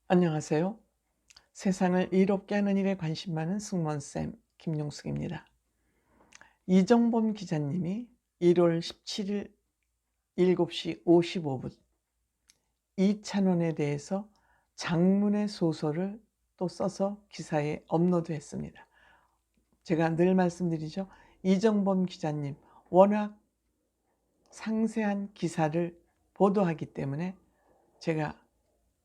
안녕하세요. 세상을 이롭게 하는 일에 관심 많은 승무원쌤 김용숙입니다. 이정범 기자님이 1월 17일 7시 55분 이찬원에 대해서 장문의 소설을 또 써서 기사에 업로드했습니다. 제가 늘 말씀드리죠. 이정범 기자님 워낙 상세한 기사를 보도하기 때문에 제가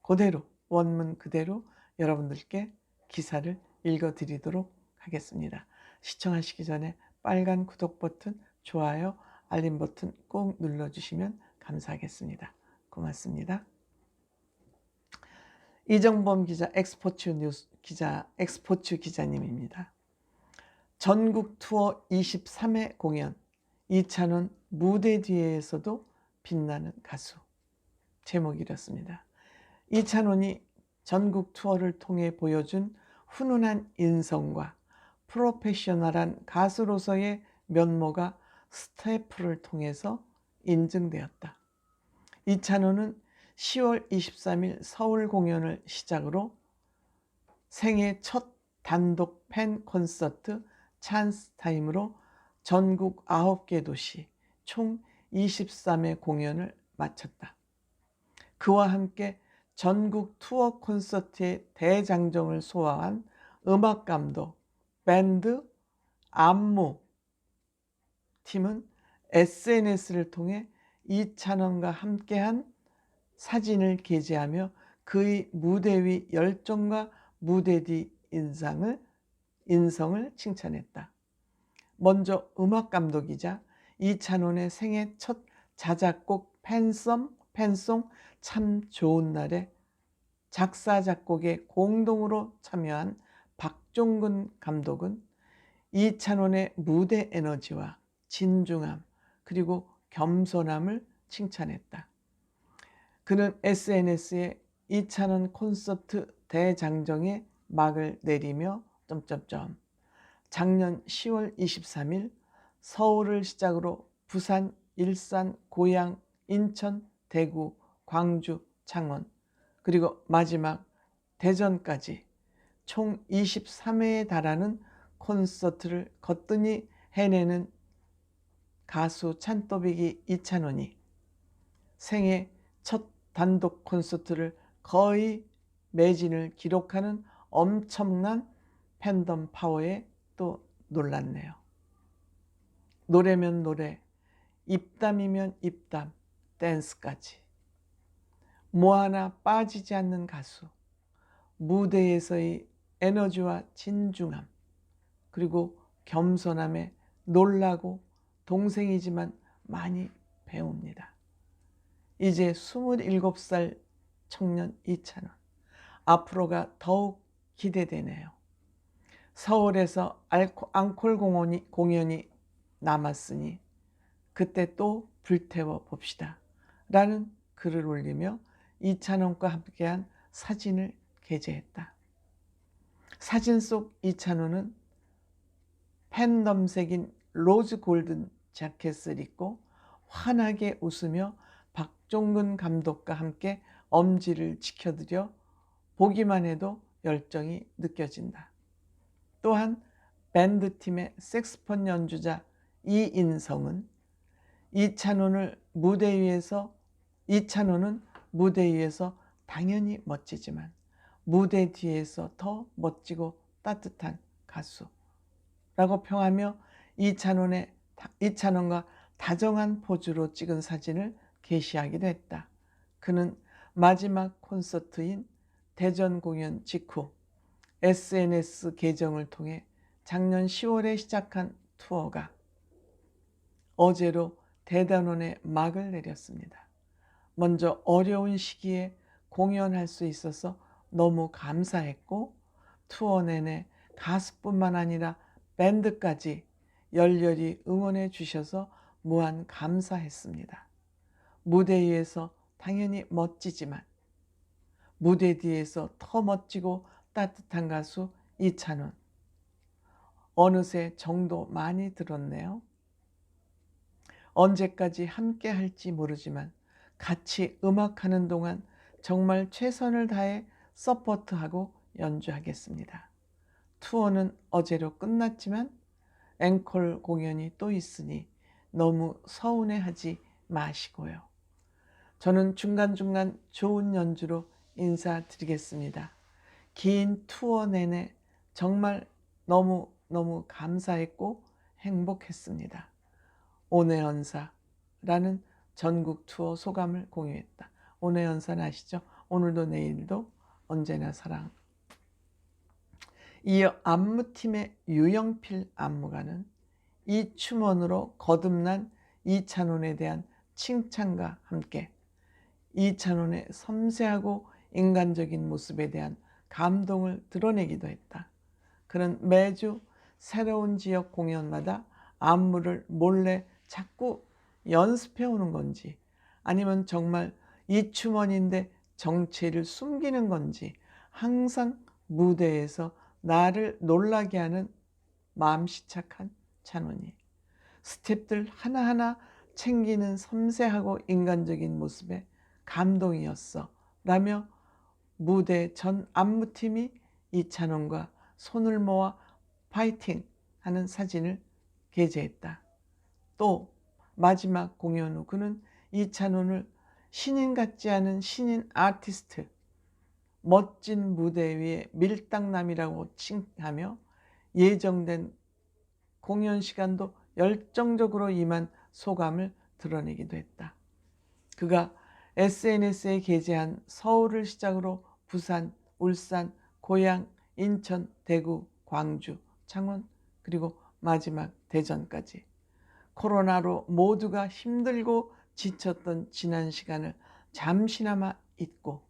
그대로 원문 그대로 여러분들께 기사를 읽어드리도록 하겠습니다. 시청하시기 전에 빨간 구독 버튼, 좋아요, 알림 버튼 꼭 눌러주시면 감사하겠습니다. 고맙습니다. 이정범 기자, 엑스포츠 뉴스 기자, 엑스포츠 기자님입니다. 전국 투어 23회 공연, 이찬원 무대 뒤에서도 빛나는 가수. 제목이 이렇습니다. 이찬원이 전국 투어를 통해 보여준 훈훈한 인성과 프로페셔널한 가수로서의 면모가 스태프를 통해서 인증되었다. 이찬원은 10월 23일 서울 공연을 시작으로 생애 첫 단독 팬 콘서트 찬스 타임으로 전국 9개 도시 총 23회 공연을 마쳤다. 그와 함께 전국 투어 콘서트의 대장정을 소화한 음악감독, 밴드, 안무 팀은 SNS를 통해 이찬원과 함께한 사진을 게재하며 그의 무대 위 열정과 무대 뒤 인성을 칭찬했다. 먼저 음악감독이자 이찬원의 생애 첫 자작곡 팬송 참 좋은 날에 작사 작곡에 공동으로 참여한 박종근 감독은 이찬원의 무대 에너지와 진중함 그리고 겸손함을 칭찬했다. 그는 SNS에 이찬원 콘서트 대장정에 막을 내리며 작년 10월 23일 서울을 시작으로 부산, 일산, 고양, 인천, 대구, 광주, 창원 그리고 마지막 대전까지 총 23회에 달하는 콘서트를 거뜬히 해내는 가수 찬또배기 이찬원이 생애 첫 단독 콘서트를 거의 매진을 기록하는 엄청난 팬덤 파워에 또 놀랐네요. 노래면 노래, 입담이면 입담, 댄스까지 뭐 하나 빠지지 않는 가수, 무대에서의 에너지와 진중함 그리고 겸손함에 놀라고 동생이지만 많이 배웁니다. 이제 27살 청년 이찬원, 앞으로가 더욱 기대되네요. 서울에서 앙콜 공연이 남았으니 그때 또 불태워 봅시다 라는 글을 올리며 이찬원과 함께한 사진을 게재했다. 사진 속 이찬원은 팬덤색인 로즈 골든 자켓을 입고 환하게 웃으며 박종근 감독과 함께 엄지를 지켜드려 보기만 해도 열정이 느껴진다. 또한 밴드팀의 색스폰 연주자 이인성은 이찬원은 무대 위에서 당연히 멋지지만 무대 뒤에서 더 멋지고 따뜻한 가수라고 평하며 이찬원과 다정한 포즈로 찍은 사진을 게시하기도 했다. 그는 마지막 콘서트인 대전 공연 직후 SNS 계정을 통해 작년 10월에 시작한 투어가 어제로 대단원에 막을 내렸습니다. 먼저 어려운 시기에 공연할 수 있어서 너무 감사했고 투어 내내 가수뿐만 아니라 밴드까지 열렬히 응원해 주셔서 무한 감사했습니다. 무대 위에서 당연히 멋지지만 무대 뒤에서 더 멋지고 따뜻한 가수 이찬원. 어느새 정도 많이 들었네요. 언제까지 함께 할지 모르지만 같이 음악하는 동안 정말 최선을 다해 서포트하고 연주하겠습니다. 투어는 어제로 끝났지만 앵콜 공연이 또 있으니 너무 서운해하지 마시고요. 저는 중간중간 좋은 연주로 인사드리겠습니다. 긴 투어 내내 정말 너무 감사했고 행복했습니다. 온해연사라는 전국 투어 소감을 공유했다. 온해연사는 아시죠? 오늘도 내일도 언제나 사랑. 이어 안무팀의 유영필 안무가는 이 춤원으로 거듭난 이찬원에 대한 칭찬과 함께 이찬원의 섬세하고 인간적인 모습에 대한 감동을 드러내기도 했다. 그는 매주 새로운 지역 공연마다 안무를 몰래 자꾸 연습해 오는 건지 아니면 정말 이 춤원인데 정체를 숨기는 건지 항상 무대에서 나를 놀라게 하는 마음씨착한 찬원이 스텝들 하나하나 챙기는 섬세하고 인간적인 모습에 감동이었어 라며 무대 전 안무팀이 이찬원과 손을 모아 파이팅 하는 사진을 게재했다. 또 마지막 공연 후 그는 이찬원을 신인 같지 않은 신인 아티스트, 멋진 무대 위에 밀당남이라고 칭하며 예정된 공연 시간도 열정적으로 임한 소감을 드러내기도 했다. 그가 SNS에 게재한 서울을 시작으로 부산, 울산, 고양, 인천, 대구, 광주, 창원 그리고 마지막 대전까지 코로나로 모두가 힘들고 지쳤던 지난 시간을 잠시나마 잊고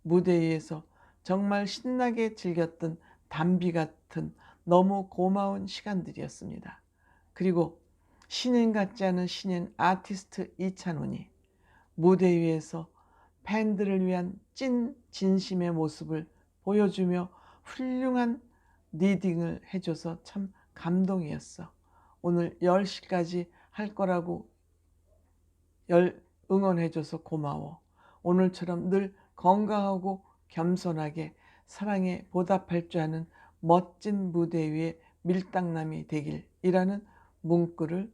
무대 위에서 정말 신나게 즐겼던 담비 같은 너무 고마운 시간들이었습니다. 그리고 신인 같지 않은 신인 아티스트 이찬원이 무대 위에서 팬들을 위한 찐 진심의 모습을 보여주며 훌륭한 리딩을 해줘서 참 감동이었어. 오늘 10시까지 할 거라고 응원해줘서 고마워. 오늘처럼 늘 건강하고 겸손하게 사랑에 보답할 줄 아는 멋진 무대 위에 밀당남이 되길이라는 문구를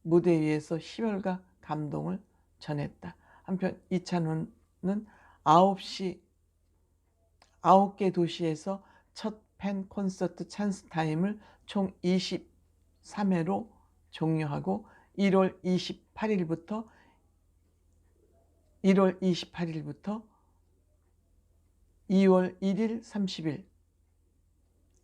무대 위에서 희열과 감동을 전했다. 한편 이찬원은 9개 도시에서 첫 팬 콘서트 찬스 타임을 총 23회로 종료하고 1월 28일부터 2월 1일 30일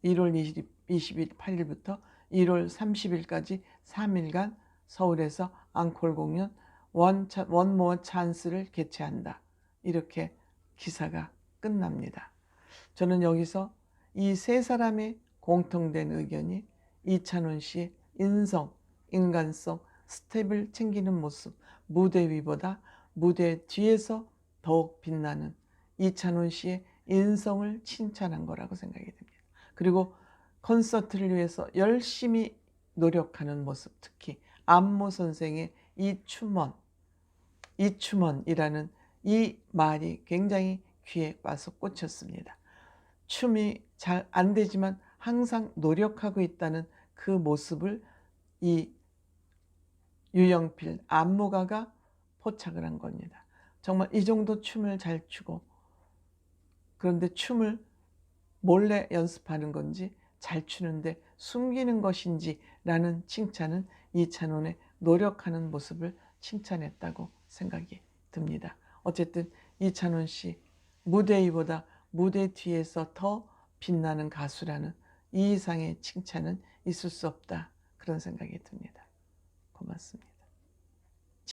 1월 28일부터 1월 30일까지 3일간 서울에서 앙콜 공연 원모어 찬스를 개최한다. 이렇게 기사가 끝납니다. 저는 여기서 이 세 사람의 공통된 의견이 이찬원 씨의 인성, 인간성, 스텝을 챙기는 모습, 무대 위보다 무대 뒤에서 더욱 빛나는 이찬원 씨의 인성을 칭찬한 거라고 생각이 듭니다. 그리고 콘서트를 위해서 열심히 노력하는 모습, 특히 안무 선생의 이춤원이라는 이 말이 굉장히 귀에 와서 꽂혔습니다. 춤이 잘 안 되지만 항상 노력하고 있다는 그 모습을 이 유영필 안무가가 포착을 한 겁니다. 정말 이 정도 춤을 잘 추고 그런데 춤을 몰래 연습하는 건지 잘 추는데 숨기는 것인지 라는 칭찬은 이찬원의 노력하는 모습을 칭찬했다고 생각이 듭니다. 어쨌든 이찬원 씨 무대 위보다 무대 뒤에서 더 빛나는 가수라는 이 이상의 칭찬은 있을 수 없다. 그런 생각이 듭니다. 고맙습니다.